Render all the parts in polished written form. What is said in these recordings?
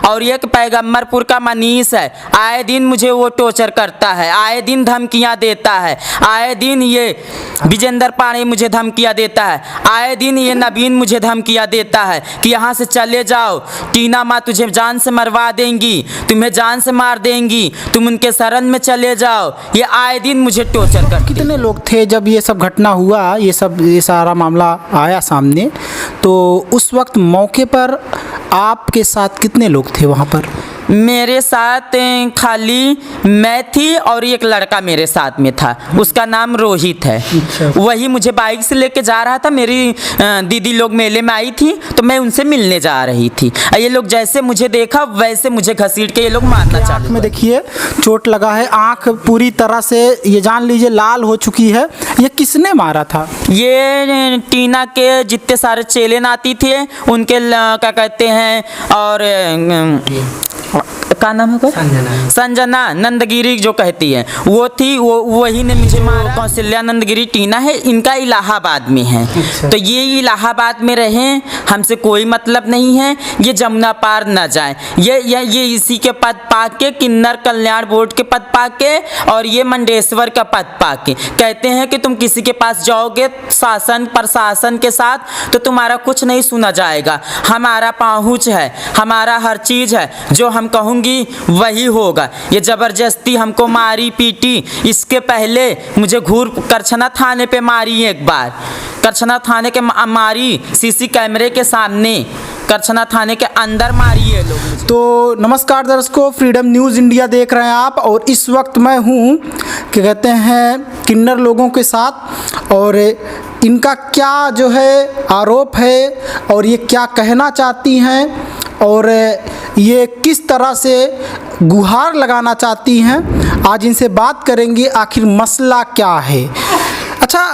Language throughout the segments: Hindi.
और एक पैगम्बरपुर का मनीष है, आए दिन मुझे वो टॉर्चर करता है, आए दिन धमकियां देता है, आए दिन ये विजेंद्र पाणे मुझे धमकियां देता है, आए दिन ये नवीन मुझे धमकियां देता है कि यहाँ से चले जाओ, टीना माँ तुझे जान से मरवा देंगी, तुम्हें जान से मार देंगी, तुम उनके शरण में चले जाओ। ये आए दिन मुझे टॉर्चर कर। कितने लोग थे जब ये सब घटना हुआ, ये सारा मामला आया सामने, तो उस वक्त मौके पर आपके साथ कितने लोग थे वहाँ पर? मेरे साथ खाली मैं थी और एक लड़का मेरे साथ में था, उसका नाम रोहित है। अच्छा। वही मुझे बाइक से लेके जा रहा था, मेरी दीदी लोग मेले में आई थी तो मैं उनसे मिलने जा रही थी। ये लोग जैसे मुझे देखा वैसे मुझे घसीट के ये लोग मारना चालू। आँख में देखिए चोट लगा है, आँख पूरी तरह से ये जान लीजिए लाल हो चुकी है। ये किसने मारा था? ये टीना के जितने सारे चेले नाती थे उनके क्या कहते हैं, और क्या नाम है, संजना नंदगिरी जो कहती है वो थी, वो वही ने मुझे मारा। कौशल्या नंदगिरी टीना है, इनका इलाहाबाद में है। अच्छा। तो ये इलाहाबाद में रहें, हमसे कोई मतलब नहीं है, ये जमुना पार न जाए। ये इसी के पद पाके, किन्नर कल्याण बोर्ड के पद पाके और ये मंडेश्वर का पद पाके कहते हैं कि तुम किसी के पास जाओगे शासन प्रशासन के साथ तो तुम्हारा कुछ नहीं सुना जाएगा। हमारा पहुँच है, हमारा हर चीज़ है, जो हम कहूँगी वही होगा। ये जबरदस्ती हमको मारी पीटी, इसके पहले मुझे घूर करछना थाने पे मारी, एक बार करछना थाने के मारी, सीसी कैमरे के सामने करछना थाने के अंदर मारी है लोग। तो नमस्कार दर्शकों, फ्रीडम न्यूज़ इंडिया देख रहे हैं आप, और इस वक्त मैं हूँ क्या कहते हैं किन्नर लोगों के साथ, और इनका क्या जो है आरोप है और ये क्या कहना चाहती हैं और ये किस तरह से गुहार लगाना चाहती हैं, आज इनसे बात करेंगे आखिर मसला क्या है। अच्छा,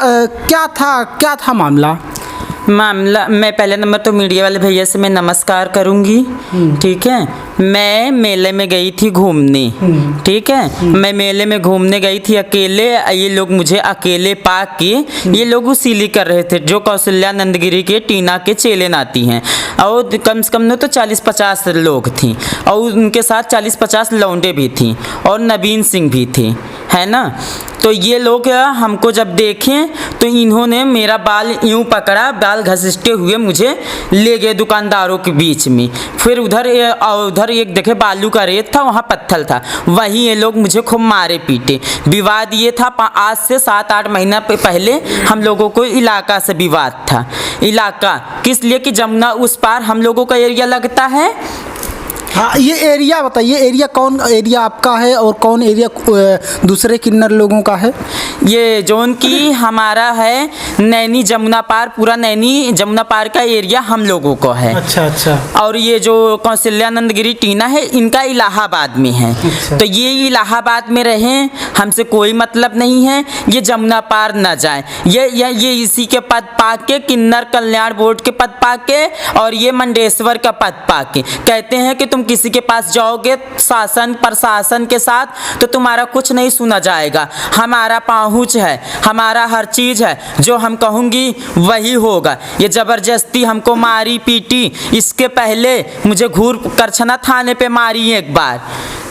क्या था मामला? मैं पहले नंबर तो मीडिया वाले भैया से मैं नमस्कार करूंगी, ठीक है। मैं मेले में गई थी घूमने, ठीक है। मैं मेले में घूमने गई थी अकेले, ये लोग मुझे अकेले पाक के ये लोग उसीली कर रहे थे, जो कौशल्या नंदगिरी के टीना के चेले नाती हैं, और कम से कम तो 40-50 लोग थी, और उनके साथ 40-50 लौंडे भी थी और नवीन सिंह भी थे, है ना। तो ये लोग हमको जब देखें तो इन्होंने मेरा बाल यूँ पकड़ा, बाल घसीटते हुए मुझे ले गए दुकानदारों के बीच में। फिर उधर एक देखे बालू का रेत था, वहाँ पत्थर था, वहीं ये लोग मुझे खूब मारे पीटे। विवाद ये था, आज से 7-8 महीना पहले हम लोगों को इलाका से विवाद था। इलाका किस लिए कि जमुना उस पार हम लोगों का एरिया लगता है। हाँ, ये एरिया बताइए, एरिया कौन एरिया आपका है और कौन एरिया दूसरे किन्नर लोगों का है? ये जोन की हमारा है नैनी जमुना पार, पूरा नैनी जमुना पार का एरिया हम लोगों को है। अच्छा अच्छा। और ये जो कौशल्या नंदगिरी टीना है, इनका इलाहाबाद में है। अच्छा। तो ये इलाहाबाद में रहें, हमसे कोई मतलब नहीं है, ये जमुना पार न जाए। ये इसी के पद पाके, किन्नर कल्याण बोर्ड के पद पाके और ये मंडेश्वर का पद पाके कहते हैं कि तुम किसी के पास जाओगे शासन प्रशासन के साथ तो तुम्हारा कुछ नहीं सुना जाएगा। हमारा पहुँच है, हमारा हर चीज़ है, जो हम कहूँगी वही होगा। ये जबरदस्ती हमको मारी पीटी, इसके पहले मुझे घूर करछना थाने पे मारी, एक बार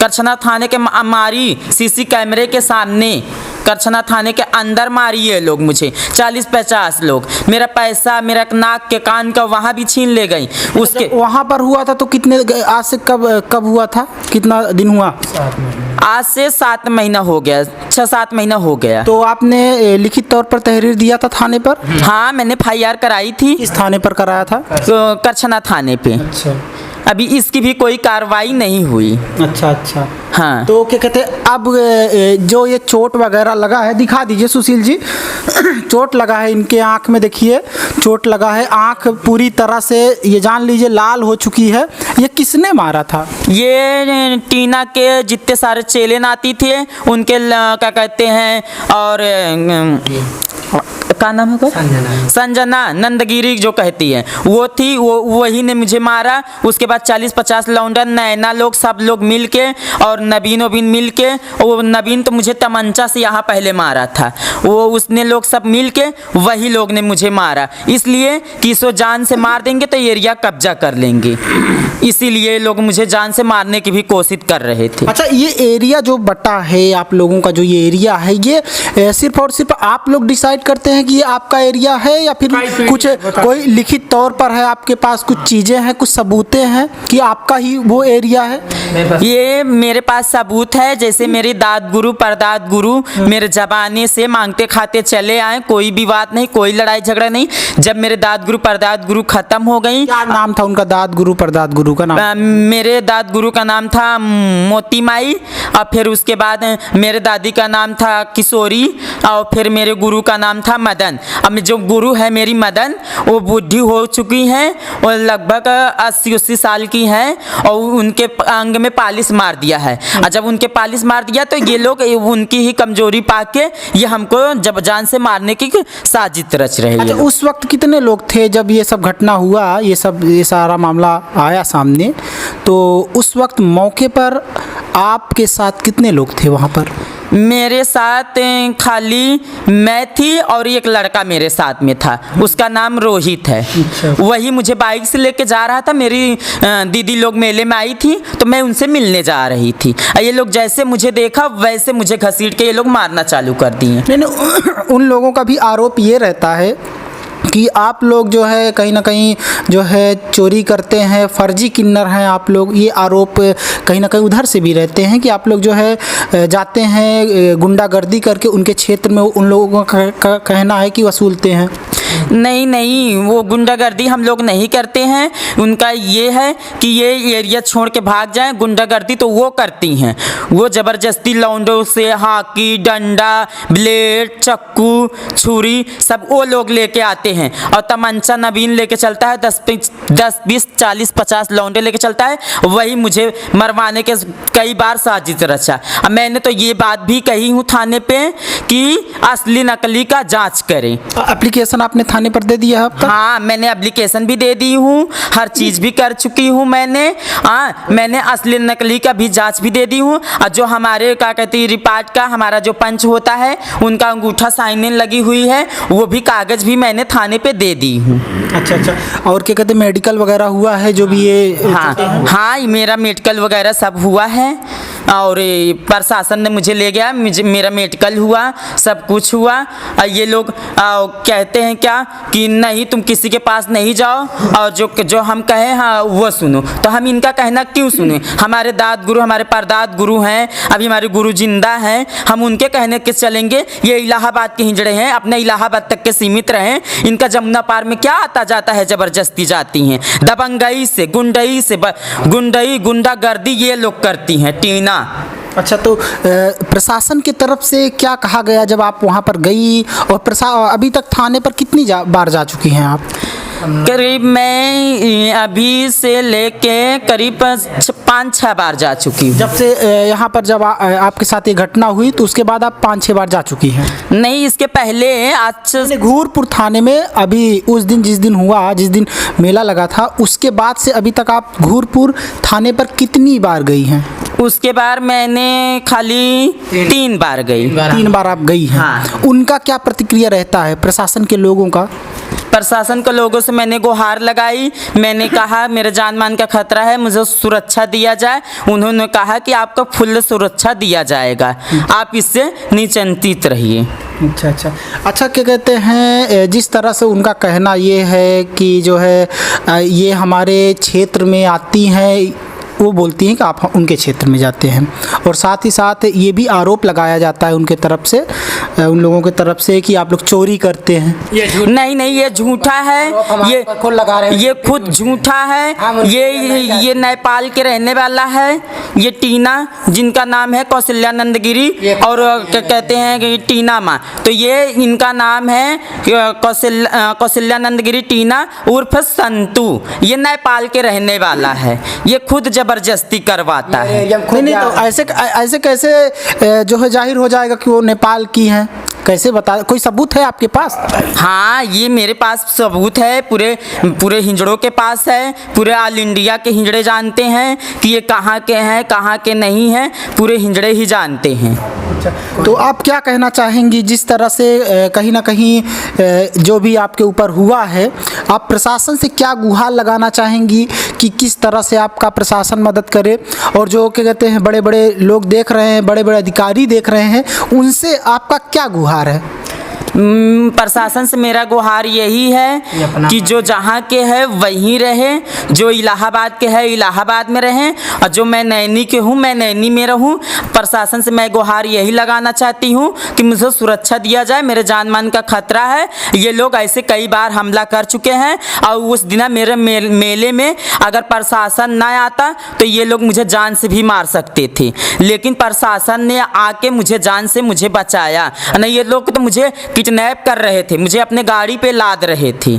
करछना थाने के मारी, सीसी कैमरे के सामने करछना थाने के अंदर मारी है लोग मुझे, 40-50 लोग। मेरा पैसा, मेरा नाक के कान का वहाँ भी छीन ले गई। उसके वहाँ पर हुआ था तो कितने, आज से कब हुआ था, कितना दिन हुआ? 7 महीना। आज से 7 महीना हो गया, 6-7 महीना हो गया। तो आपने लिखित तौर पर तहरीर दिया था थाने पर? हाँ, मैंने FIR कराई थी। किस थाने पर कराया था? करछना थाने पे। अच्छा। अभी इसकी भी कोई कार्रवाई नहीं हुई। अच्छा अच्छा। हाँ। तो क्या कहते हैं, अब जो ये चोट वगैरह लगा है, दिखा दीजिए सुशील जी। चोट लगा है इनके आँख में, देखिए चोट लगा है, आँख पूरी तरह से ये जान लीजिए लाल हो चुकी है। ये किसने मारा था? ये टीना के जितने सारे चेले नाती थे उनके क्या कहते हैं, और क्या नाम है, संजना नंदगिरी जो कहती है वो थी, वो वही ने मुझे मारा। उसके बाद 40-50 लौंडा नैना लोग सब लोग मिल के और नबीन मिल के, वो नबीन तो मुझे तमंचा से यहाँ पहले मारा था, वो उसने लोग सब मिल के वही लोग ने मुझे मारा, इसलिए कि इसको जान से मार देंगे तो एरिया कब्जा कर लेंगे, इसीलिए लोग मुझे जान से मारने की भी कोशिश कर रहे थे। अच्छा, ये एरिया जो बटा है आप लोगों का, जो ये एरिया है, ये सिर्फ और सिर्फ आप लोग डिसाइड करते हैं कि ये आपका एरिया है, या फिर कुछ कोई लिखित तौर पर है आपके पास, कुछ चीज़ें हैं, कुछ सबूतें हैं कि आपका ही वो एरिया है? ये मेरे पास सबूत है, जैसे मेरे दाद गुरु परदाद गुरु मेरे जमाने से मांगते खाते चले आए, कोई विवाद नहीं, कोई लड़ाई झगड़ा नहीं। जब मेरे दाद गुरु परदाद गुरु खत्म हो गई, क्या नाम था उनका, दाद गुरु परदाद गुरु का नाम? मेरे दाद गुरु का नाम था मोती माई, और फिर उसके बाद मेरे दादी का नाम था किशोरी, और फिर मेरे गुरु का नाम था मदन। अब जो गुरु है मेरी मदन, वो बुढ़ी हो चुकी हैं और लगभग 80-80 साल की हैं, और उनके अंग में पालिश मार दिया है, और जब उनके पालिश मार दिया तो ये लोग उनकी ही कमजोरी पाके ये हमको जब जान से मारने की साजिश रच रहे हैं। अच्छा, उस वक्त कितने लोग थे जब ये सब घटना हुआ, ये सारा मामला आया सामने, तो उस वक्त मौके पर आपके साथ कितने लोग थे वहाँ पर? मेरे साथ खाली मैं थी और एक लड़का मेरे साथ में था, उसका नाम रोहित है। अच्छा। वही मुझे बाइक से लेके जा रहा था, मेरी दीदी लोग मेले में आई थी तो मैं उनसे मिलने जा रही थी, ये लोग जैसे मुझे देखा वैसे मुझे घसीट के ये लोग मारना चालू कर दिए। नहीं, उन लोगों का भी आरोप ये रहता है कि आप लोग जो है कहीं ना कहीं जो है चोरी करते हैं, फर्जी किन्नर हैं आप लोग, ये आरोप कहीं ना कहीं उधर से भी रहते हैं कि आप लोग जो है जाते हैं गुंडागर्दी करके उनके क्षेत्र में, उन लोगों का कहना है कि वसूलते हैं। नहीं नहीं, वो गुंडागर्दी हम लोग नहीं करते हैं, उनका ये है कि ये एरिया छोड़ के भाग जाएं। गुंडागर्दी तो वो करती हैं, वो ज़बरदस्ती लौंडों से हाकी डंडा ब्लेड चक्कू छुरी सब वो लोग लेके आते हैं, और तमंचा नबीन लेके चलता है, 10-20-40-50 लौंडे लेके चलता है, वही मुझे मरवाने के कई बार साजिश रचा। अब मैंने तो ये बात भी कही हूँ थाने पे कि असली नकली का जांच करें। एप्लीकेशन आपने थाने पर दे दिया है आपका? हाँ, मैंने एप्लीकेशन भी दे दी हूँ, हर चीज़ भी कर चुकी हूँ मैंने। हाँ, मैंने असली नकली का भी जांच भी दे दी हूँ, और जो हमारे क्या कहते हैं रिपार्ट का हमारा जो पंच होता है उनका अंगूठा साइनें लगी हुई है, वो भी कागज़ भी मैंने थाने पे दे दी हूँ। अच्छा अच्छा, और क्या कहते हैं मेडिकल वगैरह हुआ है जो भी ये? हाँ हाँ, मेरा मेडिकल वगैरह सब हुआ है, और प्रशासन ने मुझे ले गया, मेरा मेडिकल हुआ, सब कुछ हुआ। और ये लोग कहते हैं क्या कि नहीं तुम किसी के पास नहीं जाओ, और जो हम कहें हाँ वो सुनो, तो हम इनका कहना क्यों सुने? हमारे दाद गुरु हमारे परदाद गुरु हैं, अभी हमारे गुरु जिंदा हैं, हम उनके कहने के चलेंगे? ये इलाहाबाद के हिजड़े हैं, अपने इलाहाबाद तक के सीमित रहें, इनका जमुना पार में क्या आता जाता है, ज़बरदस्ती जाती हैं, दबंगई से गुंडई गुंडागर्दी ये लोग करती हैं टीना। अच्छा, तो प्रशासन की तरफ से क्या कहा गया जब आप वहाँ पर गई, और अभी तक थाने पर कितनी बार जा चुकी हैं आप? करीब मैं अभी से लेके करीब 5-6 बार जा चुकी हूँ। जब से यहाँ पर जब आपके साथ ये घटना हुई तो उसके बाद आप 5-6 बार जा चुकी हैं? नहीं, इसके पहले आज घूरपुर थाने में अभी उस दिन जिस दिन मेला लगा था, उसके बाद से अभी तक आप घूरपुर थाने पर कितनी बार गई हैं? उसके बार मैंने खाली 3 बार गई। 3 बार आप गई हैं? हाँ। उनका क्या प्रतिक्रिया रहता है प्रशासन के लोगों का? प्रशासन के लोगों से मैंने गुहार लगाई, मैंने कहा मेरे जान मान का खतरा है, मुझे सुरक्षा दिया जाए। उन्होंने कहा कि आपको फुल सुरक्षा दिया जाएगा, आप इससे निश्चिंत रहिए। अच्छा अच्छा अच्छा, क्या कहते हैं, जिस तरह से उनका कहना ये है कि जो है ये हमारे क्षेत्र में आती हैं, वो बोलती हैं कि आप उनके क्षेत्र में जाते हैं, और साथ ही साथ ये भी आरोप लगाया जाता है उनके तरफ से, उन लोगों की तरफ से कि आप लोग चोरी करते हैं। नहीं नहीं, ये झूठा है, ये खुद लगा रहे हैं, ये खुद झूठा है। ये नेपाल के रहने वाला है, ये टीना जिनका नाम है कौशल्यानंद गिरी, और क्या कहते हैं कि टीना माँ, तो ये इनका नाम है कौशल्यानंद गिरी टीना उर्फ संतू, ये नेपाल के रहने वाला है, ये खुद जबरदस्ती करवाता है। नहीं तो ऐसे कैसे जो है जाहिर हो जाएगा कि वो नेपाल की हैं? कैसे बता, कोई सबूत है आपके पास? हाँ, ये मेरे पास सबूत है, पूरे हिंजड़ों के पास है। पूरे ऑल इंडिया के हिंजड़े जानते हैं कि ये कहाँ के हैं, कहाँ के नहीं हैं, पूरे हिंजड़े ही जानते हैं। तो आप क्या कहना चाहेंगी, जिस तरह से कहीं ना कहीं जो भी आपके ऊपर हुआ है, आप प्रशासन से क्या गुहार लगाना चाहेंगी कि किस तरह से आपका प्रशासन मदद करे? और जो क्या कहते हैं बड़े बड़े लोग देख रहे हैं, बड़े बड़े अधिकारी देख रहे हैं, उनसे आपका क्या गुहार है? प्रशासन से मेरा गुहार यही है कि जो जहाँ के है वहीं रहे, जो इलाहाबाद के है इलाहाबाद में रहें, और जो मैं नैनी के हूँ मैं नैनी में रहूँ। प्रशासन से मैं गुहार यही लगाना चाहती हूँ कि मुझे सुरक्षा दिया जाए, मेरे जान मान का खतरा है। ये लोग ऐसे कई बार हमला कर चुके हैं, और उस दिन मेरे मेले में अगर प्रशासन ना आता तो ये लोग मुझे जान से भी मार सकते थे, लेकिन प्रशासन ने आके मुझे जान से मुझे बचाया। नहीं, ये लोग तो मुझे किडनैप कर रहे थे, मुझे अपने गाड़ी पे लाद रहे थे।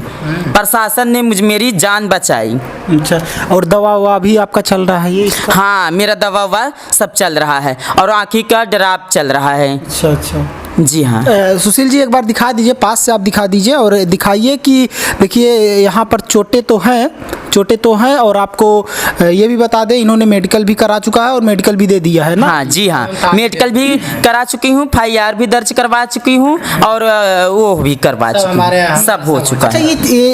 प्रशासन ने मेरी जान बचाई। अच्छा, और दवा ववा भी आपका चल रहा है ये? हाँ, मेरा दवा ववा सब चल रहा है, और आँखी का ड्राप चल रहा है। अच्छा अच्छा, जी हाँ। सुशील जी, एक बार दिखा दीजिए, पास से आप दिखा दीजिए और दिखाइए कि देखिए यहाँ पर चोटें तो हैं, और आपको ये भी बता दें इन्होंने मेडिकल भी करा चुका है और मेडिकल भी दे दिया है ना? हाँ जी हाँ, मेडिकल भी करा चुकी हूँ, FIR भी दर्ज करवा चुकी हूँ, और वो भी करवा चुकी हूँ, सब हो चुका अच्छा, है।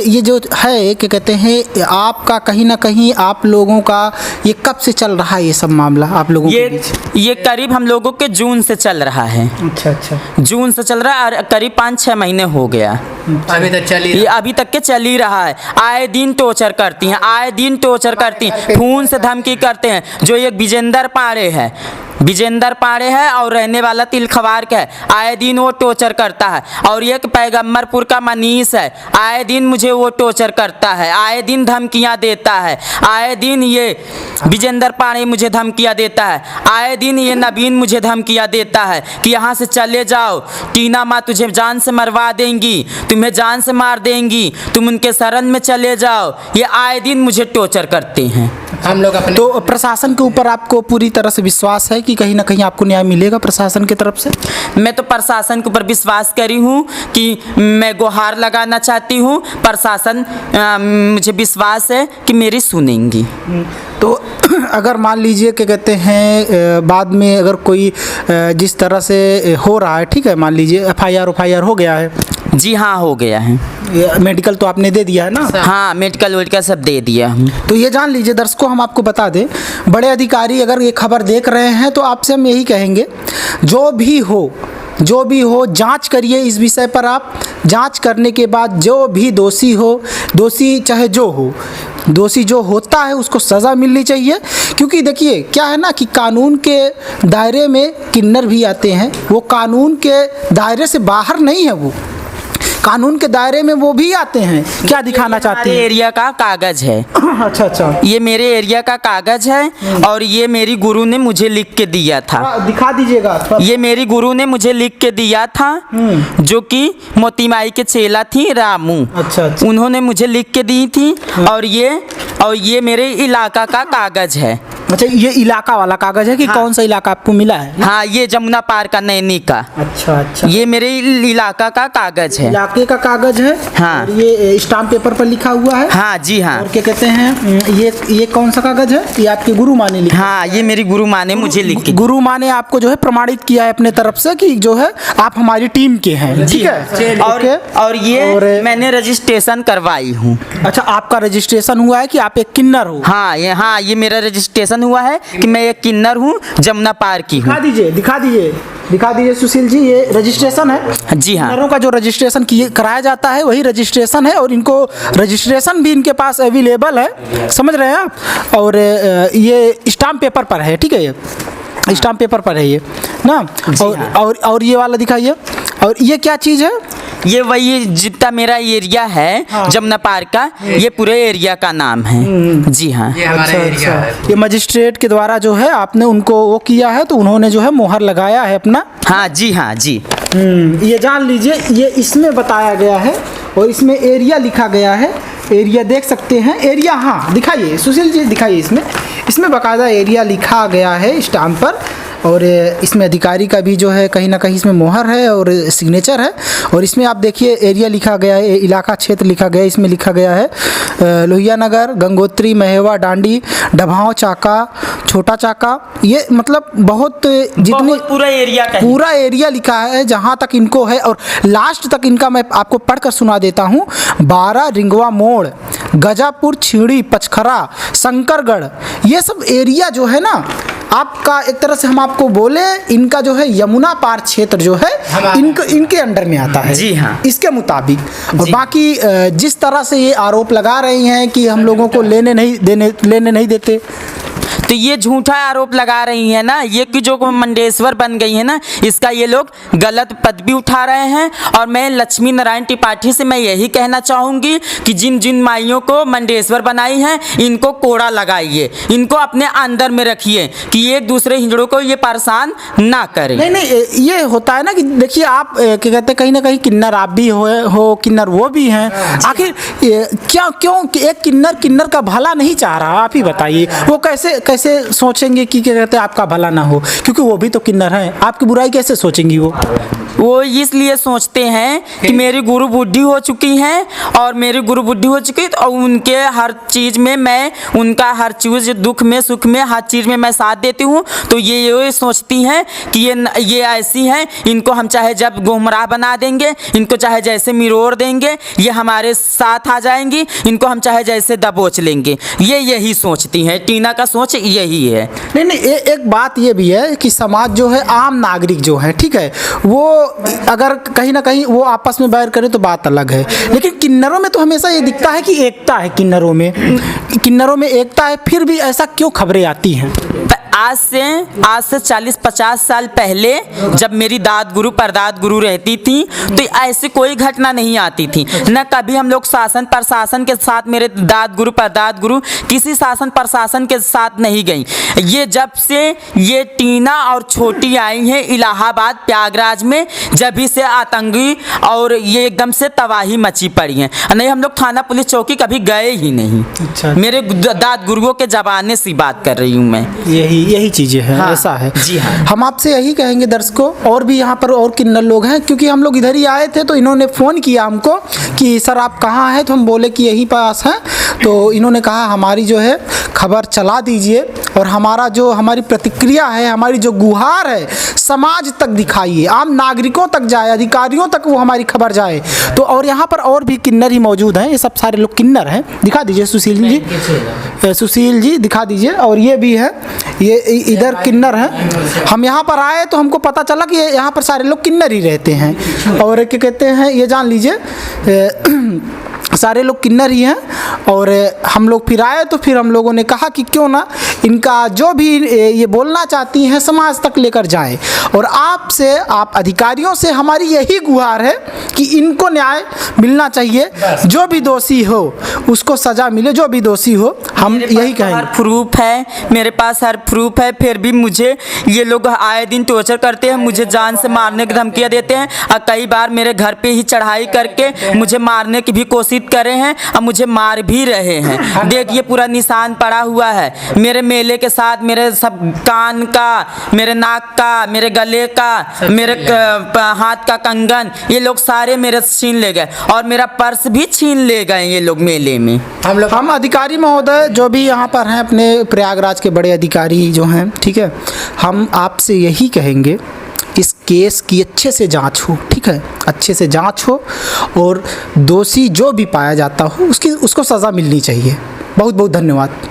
ये जो है क्या कहते हैं आपका कहीं ना कहीं आप लोगों का ये कब से चल रहा है ये सब मामला आप लोगों के बीच? ये करीब हम लोगों के जून से चल रहा है। अच्छा अच्छा, जून से चल रहा है, और करीब 5-6 महीने हो गया। अभी तक के चल ही रहा है। आए दिन टॉर्चर करती हैं, आए दिन टॉर्चर करती हैं, खून से धमकी करते हैं। जो एक विजेंद्र पाड़े है और रहने वाला तिलखवार का है, आए दिन वो टॉर्चर करता है। और एक पैगम्बरपुर का मनीष है, आए दिन मुझे वो टॉर्चर करता है, आए दिन धमकियां देता है। आए दिन ये विजेंद्र पाड़े मुझे धमकियां देता है, आए दिन ये नवीन मुझे धमकियां देता है कि यहाँ से चले जाओ, टीना माँ तुझे जान से मरवा देंगी, तुम्हें जान से मार देंगी, तुम उनके शरण में चले जाओ। ये आए दिन मुझे टॉर्चर करते हैं हम लोग अपने। तो प्रशासन के ऊपर आपको पूरी तरह से विश्वास है कि कहीं ना कहीं आपको न्याय मिलेगा प्रशासन की तरफ से? मैं तो प्रशासन के ऊपर विश्वास करी हूँ कि मैं गुहार लगाना चाहती हूँ, प्रशासन मुझे विश्वास है कि मेरी सुनेंगी। तो अगर मान लीजिए क्या कहते हैं बाद में अगर कोई जिस तरह से हो रहा है, ठीक है, मान लीजिए FIR हो गया है? जी हाँ, हो गया है। मेडिकल तो आपने दे दिया है ना? हाँ, मेडिकल वेडिकल सब दे दिया हूँ। तो ये जान लीजिए दर्शकों, हम आपको बता दें, बड़े अधिकारी अगर ये खबर देख रहे हैं तो आपसे हम यही कहेंगे, जो भी हो जांच करिए इस विषय पर। आप जांच करने के बाद जो भी दोषी चाहे दोषी जो होता है उसको सज़ा मिलनी चाहिए। क्योंकि देखिए क्या है ना कि कानून के दायरे में किन्नर भी आते हैं, वो कानून के दायरे से बाहर नहीं है, वो कानून के दायरे में वो भी आते हैं। क्या दिखाना चाहते हैं? एरिया का कागज है। अच्छा अच्छा, ये मेरे एरिया का कागज है, और ये मेरी गुरु ने मुझे लिख के दिया था। दिखा दीजिएगा। ये मेरी गुरु ने मुझे लिख के दिया था, जो कि मोतीमाई के चेला थी रामू। अच्छा, उन्होंने मुझे लिख के दी थी। और ये मेरे इलाका का कागज है। अच्छा, ये इलाका वाला कागज है कि हाँ। कौन सा इलाका आपको मिला है? हाँ, ये जमुना पार का नैनी का। अच्छा अच्छा, ये मेरे इलाका का कागज है, इलाके का कागज है। हाँ, और ये स्टाम्प पेपर पर लिखा हुआ है। हाँ जी हाँ। और क्या कहते हैं ये कौन सा कागज है? ये आपके गुरु माँ ने लिखा? हाँ, ये मेरी गुरु माँ ने मुझे लिख के, गुरु माँ ने आपको जो है प्रमाणित किया है अपने तरफ से कि जो है आप हमारी टीम के हैं, ठीक है। और ये मैंने रजिस्ट्रेशन करवाई हूँ। अच्छा, आपका रजिस्ट्रेशन हुआ है कि आप एक किन्नर हो? हाँ, ये मेरा रजिस्ट्रेशन हुआ है कि मैं एक किन्नर हूँ, जमुना पार की हूँ। दिखा दीजिए सुशील जी, ये रजिस्ट्रेशन है। जी हाँ, किन्नरों का जो रजिस्ट्रेशन कराया जाता है वही रजिस्ट्रेशन है, और इनको रजिस्ट्रेशन भी इनके पास अवेलेबल है, समझ रहे हैं आप। और ये स्टाम्प पेपर पर है, ठीक है, ये स्टाम्प पेपर पर है ये ना। और ये वाला दिखाइए। और ये क्या चीज़ है? ये वही जितना मेरा एरिया है, हाँ। जमुना पार का, ये पूरे एरिया का नाम है। जी हाँ, ये हमारा एरिया है। ये मजिस्ट्रेट के द्वारा जो है आपने उनको वो किया है, तो उन्होंने जो है मोहर लगाया है अपना। हाँ जी हाँ जी। ये जान लीजिए, ये इसमें बताया गया है और इसमें एरिया लिखा गया है। एरिया देख सकते हैं, एरिया, हाँ दिखाइए सुशील जी, दिखाइए। इसमें बाकायदा एरिया लिखा गया है स्टाम्प पर। और इसमें अधिकारी का भी जो है कहीं ना कहीं इसमें मोहर है और सिग्नेचर है। और इसमें आप देखिए एरिया लिखा गया है, इलाका क्षेत्र लिखा गया है, इसमें लिखा गया है लोहिया नगर, गंगोत्री, महेवा, डांडी, डभाव, चाका, छोटा चाका। ये मतलब बहुत जितनी पूरा एरिया लिखा है जहाँ तक इनको है। और लास्ट तक इनका मैं आपको पढ़कर सुना देता हूँ। 12 रिंगवा मोड़, गजापुर, छीड़ी, पचखरा, शंकरगढ़, ये सब एरिया जो है ना आपका, एक तरह से हम आपको बोले इनका जो है यमुना पार क्षेत्र जो है इनके अंडर में आता है। जी हाँ, इसके मुताबिक। और बाकी जिस तरह से ये आरोप लगा रही हैं कि हम लोगों को लेने नहीं देते, तो ये झूठा आरोप लगा रही है ना, ये कि जो मंडेश्वर बन गई है ना, इसका ये लोग गलत पदवी उठा रहे हैं। और मैं लक्ष्मी नारायण त्रिपाठी से मैं यही कहना चाहूँगी कि जिन जिन माइयों को मंडेश्वर बनाई हैं इनको कोड़ा लगाइए, इनको अपने अंदर में रखिए कि एक दूसरे हिजड़ों को ये परेशान ना करें। नहीं, ये होता है ना कि देखिए आप क्या कहते हैं, कहीं ना कहीं किन्नर आप भी हो किन्नर वो भी हैं। आखिर क्यों एक किन्नर का भला नहीं चाह रहा, आप ही बताइए। वो कैसे सोचेंगे कि क्या कहते हैं आपका भला ना हो, क्योंकि वो भी तो किन्नर हैं। आपकी बुराई कैसे सोचेंगी वो इसलिए सोचते हैं कि मेरी गुरु बुद्धि हो चुकी है और मेरी गुरु बुद्धि हो चुकी है और उनके हर चीज़ में मैं उनका हर चीज़, दुख में सुख में हर चीज़ में मैं साथ देती हूँ। तो ये सोचती हैं कि ये ऐसी हैं, इनको हम चाहे जब गुमराह बना देंगे, इनको चाहे जैसे मिरोड़ देंगे, ये हमारे साथ आ जाएंगी, इनको हम चाहे जैसे दबोच लेंगे। ये यही सोचती हैं, टीना का सोच यही है। नहीं, एक बात ये भी है कि समाज जो है, आम नागरिक जो है, ठीक है, वो अगर कहीं ना कहीं वो आपस में बैर करे तो बात अलग है। लेकिन किन्नरों में तो हमेशा ये दिखता है कि एकता है, किन्नरों में एकता है, फिर भी ऐसा क्यों खबरें आती हैं? आज से 40-50 साल पहले जब मेरी दाद गुरु परदाद गुरु रहती थी तो ऐसी कोई घटना नहीं आती थी। न कभी हम लोग शासन प्रशासन के साथ, मेरे दाद गुरु परदाद गुरु किसी शासन प्रशासन के साथ नहीं गई। ये जब से ये टीना और छोटी आई हैं इलाहाबाद प्रयागराज में, जब ही से आतंकी और ये एकदम से तबाही मची पड़ी है। नहीं, हम लोग थाना पुलिस चौकी कभी गए ही नहीं। अच्छा। मेरे दाद गुरुओं के जमाने से बात कर रही हूँ मैं। यही चीज़ें हैं। हाँ, ऐसा है। जी हाँ। हम आपसे यही कहेंगे दर्शकों, और भी यहाँ पर और किन्नर लोग हैं, क्योंकि हम लोग इधर ही आए थे तो इन्होंने फ़ोन किया हमको कि सर आप कहाँ हैं, तो हम बोले कि यहीं पास हैं। तो इन्होंने कहा हमारी जो है खबर चला दीजिए और हमारी प्रतिक्रिया है, हमारी जो गुहार है समाज तक दिखाइए, आम नागरिकों तक जाए, अधिकारियों तक वो हमारी खबर जाए। तो और यहाँ पर और भी किन्नर ही मौजूद हैं, ये सब सारे लोग किन्नर हैं। दिखा दीजिए सुशील जी दिखा दीजिए। और ये भी है, ये इधर किन्नर हैं। हम यहाँ पर आए तो हमको पता चला कि यहाँ पर सारे लोग किन्नर ही रहते हैं। और क्या कहते हैं, ये जान लीजिए सारे लोग किन्नर ही हैं। और हम लोग फिर आए तो फिर हम लोगों ने कहा कि क्यों ना इनका जो भी ये बोलना चाहती हैं समाज तक लेकर जाएं। और आप अधिकारियों से हमारी यही गुहार है कि इनको न्याय मिलना चाहिए, जो भी दोषी हो उसको सज़ा मिले, जो भी दोषी हो। हम यही कहेंगे। हर प्रूफ है मेरे पास, हर प्रूफ है, फिर भी मुझे ये लोग आए दिन टॉर्चर करते हैं, मुझे जान से मारने की धमकियाँ देते हैं और कई बार मेरे घर पे ही चढ़ाई करके मुझे मारने की भी कोशिश करे हैं और मुझे मार भी रहे हैं। देखिए पूरा निशान पड़ा हुआ है मेरे मेले के साथ, मेरे सब कान का, मेरे नाक का, मेरे गले का, मेरे हाथ का कंगन, ये लोग सारे मेरे छीन ले गए और मेरा पर्स भी छीन ले गए ये लोग मेले में। हम अधिकारी महोदय जो भी यहाँ पर हैं, अपने प्रयागराज के बड़े अधिकारी जो हैं, ठीक है, हम आपसे यही कहेंगे इस केस की अच्छे से जांच हो, ठीक है, अच्छे से जांच हो और दोषी जो भी पाया जाता हो उसको सज़ा मिलनी चाहिए। बहुत बहुत धन्यवाद।